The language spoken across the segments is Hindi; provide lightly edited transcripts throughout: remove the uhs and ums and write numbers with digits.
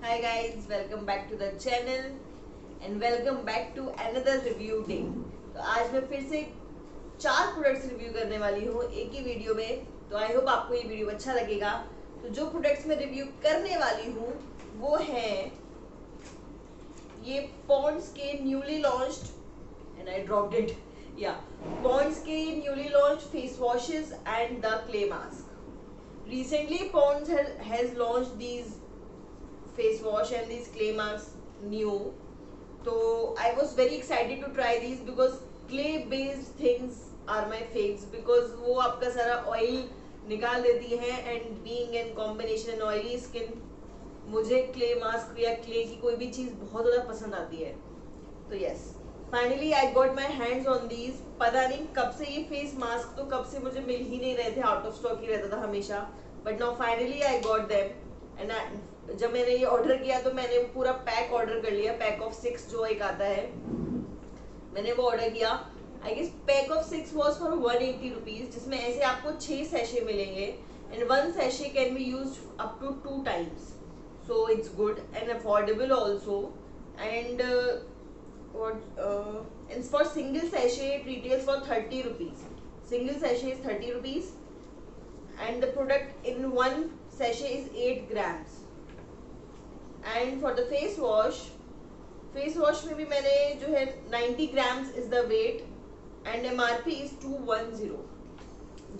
Hi guys, welcome back to the channel and welcome back to another review day। तो आज मैं फिर से 4 प्रोडक्ट्स रिव्यू करने वाली हूँ एक ही वीडियो में। तो आई होप आपको ये वीडियो अच्छा लगेगा। तो जो प्रोडक्ट्स मैं रिव्यू करने वाली हूँ वो है ये पॉन्ड्स के newly launched and I dropped it या पॉन्ड्स के newly launched face washes and the clay mask. Recently Pond's has launched these face wash and these clay masks new. So I was very excited to try these because clay based things are my faves because वो आपका सारा oil निकाल देती है and being in combination and oily skin मुझे clay mask या clay की कोई भी चीज़ बहुत ज़्यादा पसंद आती है। तो yes, finally I got my hands on these. पता नहीं कब से ये फेस मास्क तो कब से मुझे मिल ही नहीं रहे थे, आउट ऑफ स्टॉक ही रहता था हमेशा। But now finally I got them and जब मैंने ये ऑर्डर किया तो मैंने पूरा पैक ऑर्डर कर लिया। पैक ऑफ 6 जो एक आता है मैंने वो ऑर्डर किया। I guess pack of 6 was for 180 rupees, जिसमें ऐसे आपको 6 सैशे मिलेंगे and 1 sachet can be use up to 2 times. So it's good and affordable also and and for single sachet it retails for 30 rupees. Single sachet is 30 rupees and the product in one sachet is 8 grams. And for the face wash में भी मैंने जो है 90 grams is the weight and MRP is 210.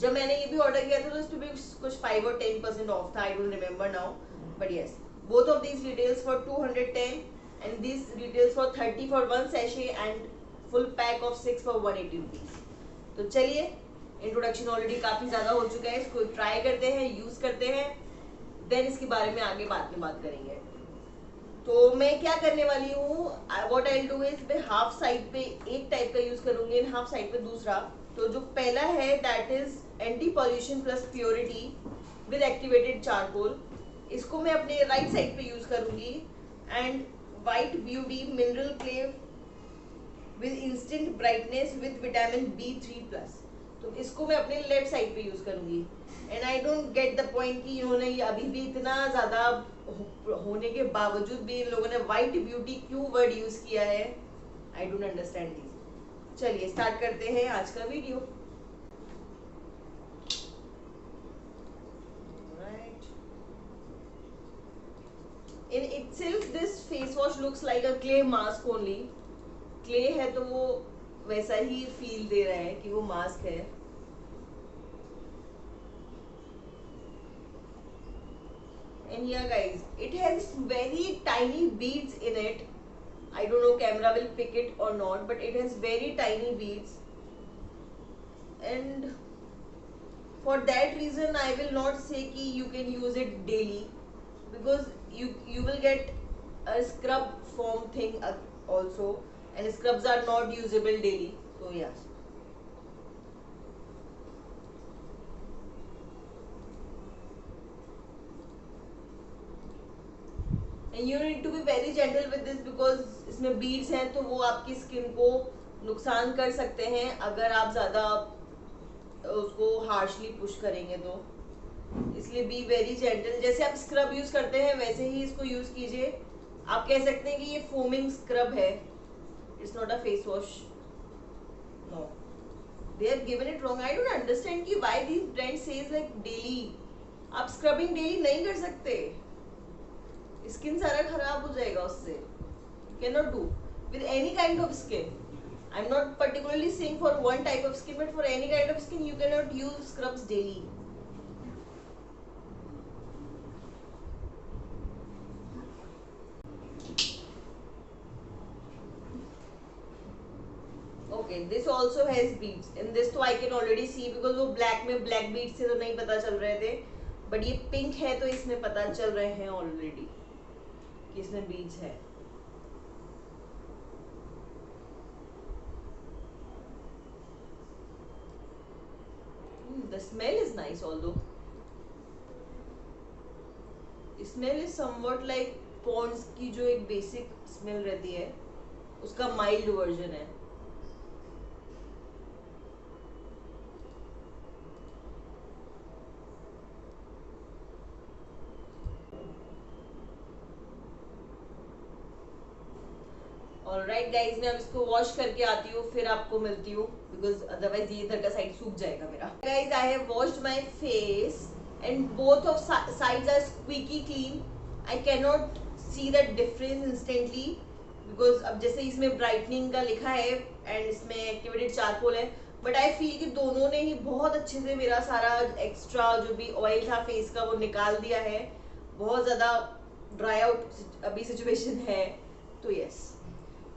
जब मैंने ये भी ऑर्डर किया था तो इस पे भी कुछ 5 और 10% ऑफ था, I don't remember now, but yes both of these details for 210 and these retails for 30 for 1 sachet and full pack of 6 for 180 rupees. तो चलिए, इंट्रोडक्शन ऑलरेडी काफी ज्यादा हो चुका है, इसको ट्राई करते हैं, यूज करते हैं, देन इसके बारे में आगे बाद में बात करेंगे। तो मैं क्या करने वाली हूँ, what I will do is मैं हाफ साइड पे एक टाइप का यूज करूंगी एंड हाफ साइड पे दूसरा। तो जो पहला है that is anti pollution plus purity with activated charcoal, इसको मैं अपने राइट साइड पे यूज करूंगी। And White Beauty Mineral Clay with Instant Brightness with Vitamin B3 Plus, तो इसको मैं अपने लेफ्ट साइड पे यूज करूंगी। And I don't get the point कि इन्होंने अभी भी इतना ज्यादा होने के बावजूद भी इन लोगों ने व्हाइट ब्यूटी क्यों वर्ड यूज किया है, आई डोंट अंडरस्टैंड दिस। चलिए स्टार्ट करते हैं आज का video. In itself this face wash looks like a clay mask only. Clay है तो वो वैसा ही फील दे रहा है कि वो मास्क है। And yeah guys, it has very tiny beads in it. I don't know camera will pick it or not, but it has very tiny beads. And for that reason I will not say कि you can use it daily because you will get a scrub foam thing also and scrubs are not usable daily, so yeah. And you need to be very gentle with this because इसमें beads हैं तो वो आपकी स्किन को नुकसान कर सकते हैं अगर आप ज़्यादा उसको हार्शली पुश करेंगे तो, इसलिए बी वेरी जेंटल। जैसे आप स्क्रब यूज करते हैं वैसे ही इसको यूज कीजिए। आप कह सकते हैं कि ये फोमिंग स्क्रब है, it's not a face wash. No, they have given it wrong. I don't understand कि why this brand says like daily. आप स्क्रबिंग डेली नहीं कर सकते, स्किन सारा खराब हो जाएगा उससे। Can not do with any kind of skin. I am not particularly saying for one type of skin, but for any kind of skin you can not use scrubs daily. Okay, this also has beads. In this तो I can already see because वो black में black beads थे तो नहीं पता चल रहे थे, but ये pink है तो इसमें पता चल रहे हैं already कि इसमें beads है। The smell is nice although. Smell is somewhat like Pond's की जो एक basic smell रहती है उसका mild version है। ऑलराइट गाइज, मैं अब इसको वॉश करके आती हूँ, फिर आपको मिलती हूँ, बिकॉज अदरवाइज ये इधर का साइड सूख जाएगा मेरा। Guys, I have washed my face and both of sides are squeaky clean. I can not see that difference instantly, because अब जैसे इसमें ब्राइटनिंग का लिखा है एंड इसमें एक्टिवेटेड चारकोल है, बट आई फील कि दोनों ने ही बहुत अच्छे से मेरा सारा एक्स्ट्रा जो भी ऑयल था फेस का वो निकाल दिया है। बहुत ज़्यादा ड्राई आउट अभी सिचुएशन है, तो यस,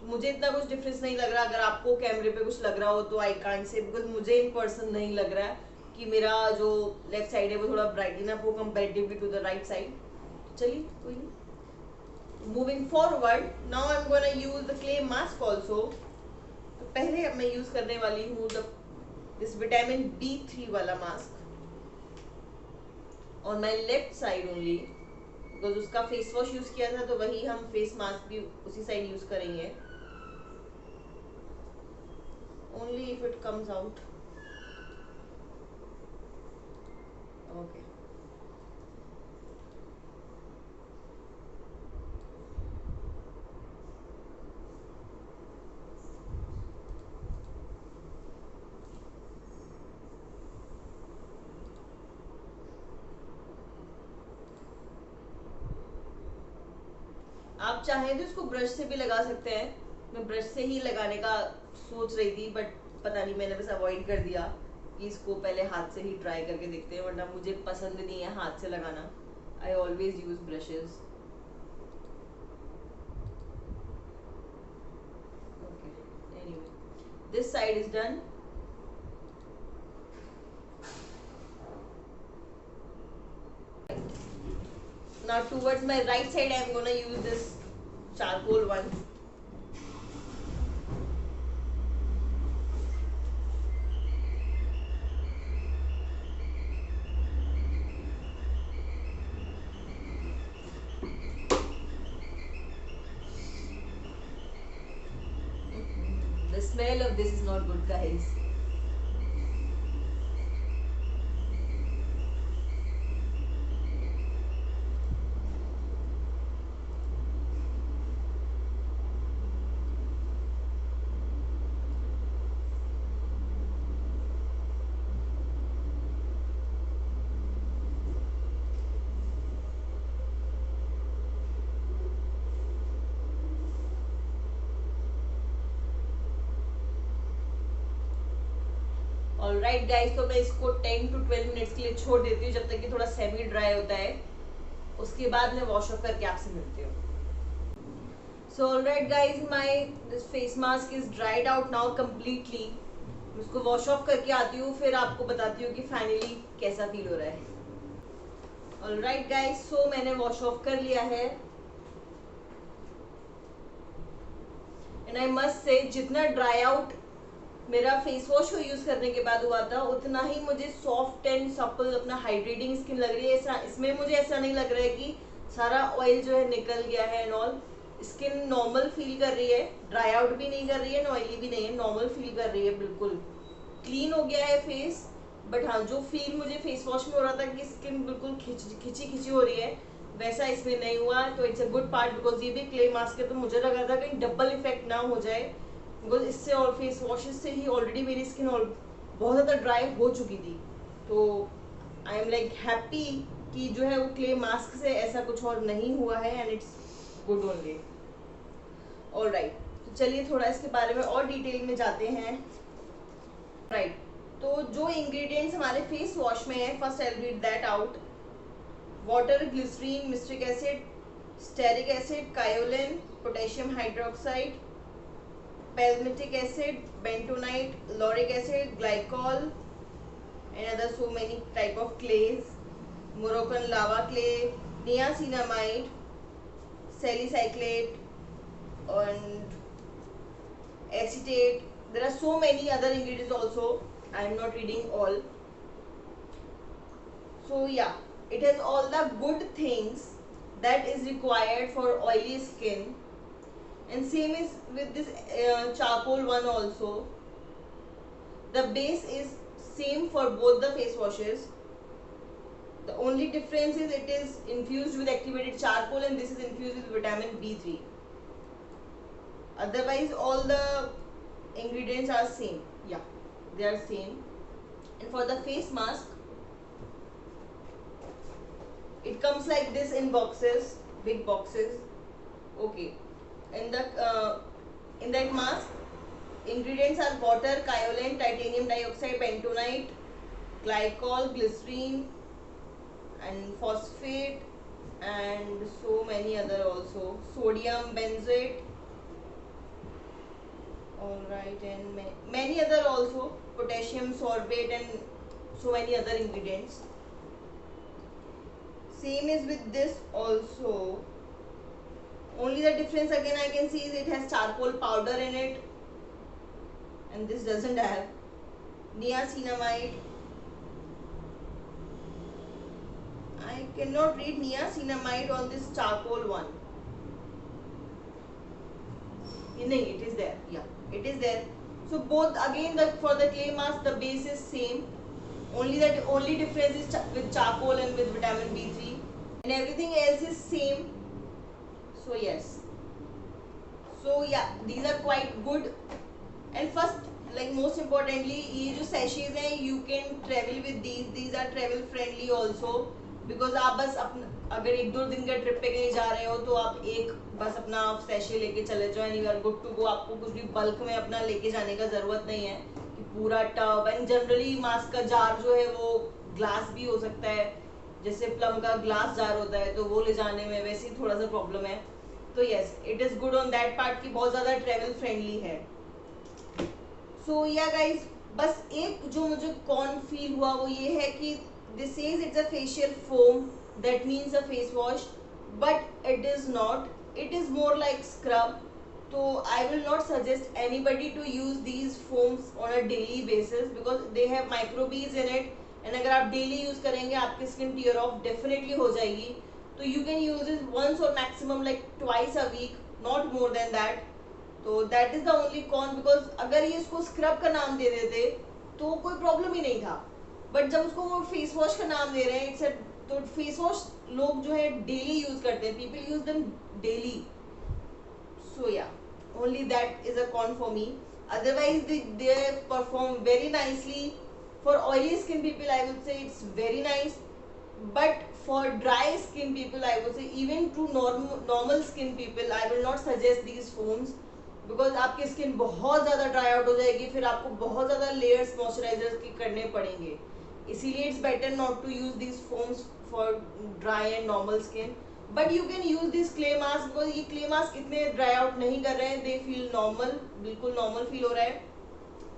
मुझे इतना कुछ डिफरेंस नहीं लग रहा। अगर आपको कैमरे पे कुछ लग रहा हो तो आई कांट से, बिकॉज मुझे इन पर्सन नहीं लग रहा है कि मेरा जो लेफ्ट साइड है वो थोड़ा ब्राइटन अप हो comparatively to the right side. चलिए कोई नहीं, moving forward, now I am gonna use the clay mask also. तो पहले मैं यूज करने वाली हूँ दिस विटामिन B3 वाला mask on my left side only, because उसका फेस वॉश यूज किया था तो वही हम फेस मास्क भी उसी साइड यूज करेंगे, only if it comes out. Okay. आप चाहें तो इसको ब्रश से भी लगा सकते हैं। मैं ब्रश से ही लगाने का सोच रही थी, बट पता नहीं, मैंने बस अवॉइड कर दिया कि इसको पहले हाथ से ही ट्राई करके देखते हैं, वरना मुझे पसंद नहीं है हाथ से लगाना। I always use brushes. Okay, anyway, this side is done. Now towards my right side I am gonna use this charcoal one. The smell of this is not good, guys. Alright guys, तो मैं इसको 10 to 12 मिनट्स के लिए छोड़ देती हूँ, जब तक कि थोड़ा सेमी ड्राई होता है। उसके बाद मैं वॉश ऑफ करके आपसे मिलती हूँ। So alright guys, my this face mask is dried out now completely. उसको वॉश ऑफ करके आती हूँ, फिर आपको बताती हूँ कि फाइनली कैसा फील हो रहा है। ऑलराइट गाइस, सो मैंने वॉश ऑफ कर लिया है एंड आई मस्ट से जितना ड्राई आउट मेरा फेस वॉश को यूज करने के बाद हुआ था, उतना ही मुझे सॉफ्ट एंड सपल अपना हाइड्रेटिंग स्किन लग रही है। ऐसा इसमें मुझे ऐसा नहीं लग रहा है कि सारा ऑयल जो है निकल गया है and all. Skin normal feel कर रही है, ड्राई आउट भी नहीं कर रही है, ऑयली भी नहीं है, नॉर्मल फील कर रही है, बिल्कुल क्लीन हो गया है फेस। बट हाँ, जो फील मुझे फेस वॉश में हो रहा था कि स्किन बिल्कुल खिंची खिंची हो रही है, वैसा इसमें नहीं हुआ। तो it's a good part, because ये भी क्ले मास्क है, तो मुझे लगा था कहीं डबल इफेक्ट ना हो जाए, बिकॉज इससे और फेस वॉशेस से ही ऑलरेडी मेरी स्किन और बहुत ज़्यादा ड्राई हो चुकी थी। तो आई एम लाइक हैप्पी कि जो है वो क्ले मास्क से ऐसा कुछ और नहीं हुआ है and it's good only. Alright, तो चलिए थोड़ा इसके बारे में और डिटेल में जाते हैं। राइट, तो जो इंग्रेडिएंट्स हमारे फेस वॉश में है, first I read that out. Water, glycerin, myristic acid, stearic acid, kaolin, potassium hydroxide, palmitic acid, bentonite, lauric acid, glycol, and other so many type of clays, Moroccan lava clay, niacinamide, salicyclate, and acetate. There are so many other ingredients also. I am not reading all. So yeah, it has all the good things that is required for oily skin. And same is with this charcoal one also. The base is same for both the face washes. The only difference is it is infused with activated charcoal and this is infused with vitamin B3. Otherwise all the ingredients are same. Yeah, they are same. And for the face mask, it comes like this in boxes, big boxes. Okay, in that mask, ingredients are water, kaolin, titanium dioxide, bentonite, glycol, glycerine, and phosphate, and so many other also, sodium benzoate, all right, and many other also, potassium sorbate, and so many other ingredients. Same is with this also. Only the difference again I can see is it has charcoal powder in it, and this doesn't have. Niacinamide, I cannot read niacinamide on this charcoal one. No, it is there. Yeah, it is there. So both again, for the clay mask the base is same. Only difference is with charcoal and with vitamin B3, and everything else is same. So yes. So yeah, these are quite good. And first, like most importantly, ये जो sachets हैं, you can travel with these. These are travel friendly also. Because आप बस अपना अगर 1-2 दिन का ट्रिप पे कहीं जा रहे हो तो आप एक बस अपना सैशे लेके चले जाओ and you are good to go. आपको कुछ भी बल्क में अपना लेके जाने का जरूरत नहीं है कि पूरा टब. एंड जनरली मास्क का जार जो है वो ग्लास भी हो सकता है, जैसे प्लम का ग्लास जार होता है, तो वो ले जाने में वैसे ही थोड़ा सा प्रॉब्लम है. तो yes, it is good on that part कि बहुत ज्यादा ट्रेवल फ्रेंडली है. सो या गाइज, बस एक जो मुझे कॉन फील हुआ वो ये है कि this says it's a facial foam, that means a face wash, but it is not. It is more like scrub. So I will not suggest anybody to use these foams on a daily basis because they have microbes in it, and अगर आप daily use करेंगे आपकी skin tear off definitely हो जाएगी. तो you can use it once or maximum like twice a week, not more than that. तो that is the only con, because अगर ये इसको scrub का नाम दे देते तो कोई प्रॉब्लम ही नहीं था. बट जब उसको वो फेस वॉश का नाम दे रहे हैं, इट्स तो फेस वॉश लोग जो है डेली यूज करते हैं, people use them daily. So yeah, only that is a con for me. Otherwise they perform very nicely. For oily skin people I would say it's very nice, but for dry skin people I would say, even to normal skin people, I will not suggest these foams because आपकी स्किन बहुत ज़्यादा ड्राई आउट हो जाएगी, फिर आपको बहुत ज़्यादा लेयर्स मॉइस्चराइजर की करने पड़ेंगे. इसीलिए it's better not to use this foams for dry and normal skin. But you can use this clay mask because ये क्ले मास्क इतने ड्राई आउट नहीं कर रहे हैं, दे फील नॉर्मल, बिल्कुल नॉर्मल फील हो रहा है.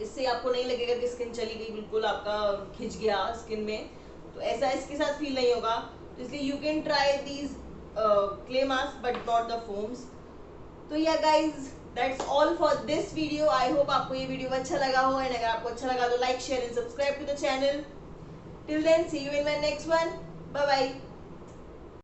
इससे आपको नहीं लगेगा कि स्किन चली गई, बिल्कुल आपका खिंच गया स्किन में, तो ऐसा इसके साथ फील नहीं होगा. तो इसलिए you can try these clay mask but not the foams. तो yeah guys, that's all for this video. I hope आपको ये वीडियो अच्छा लगा हो, एंड अगर आपको अच्छा लगा तो like, share and subscribe to the channel. Till then, see you in my next one. Bye bye.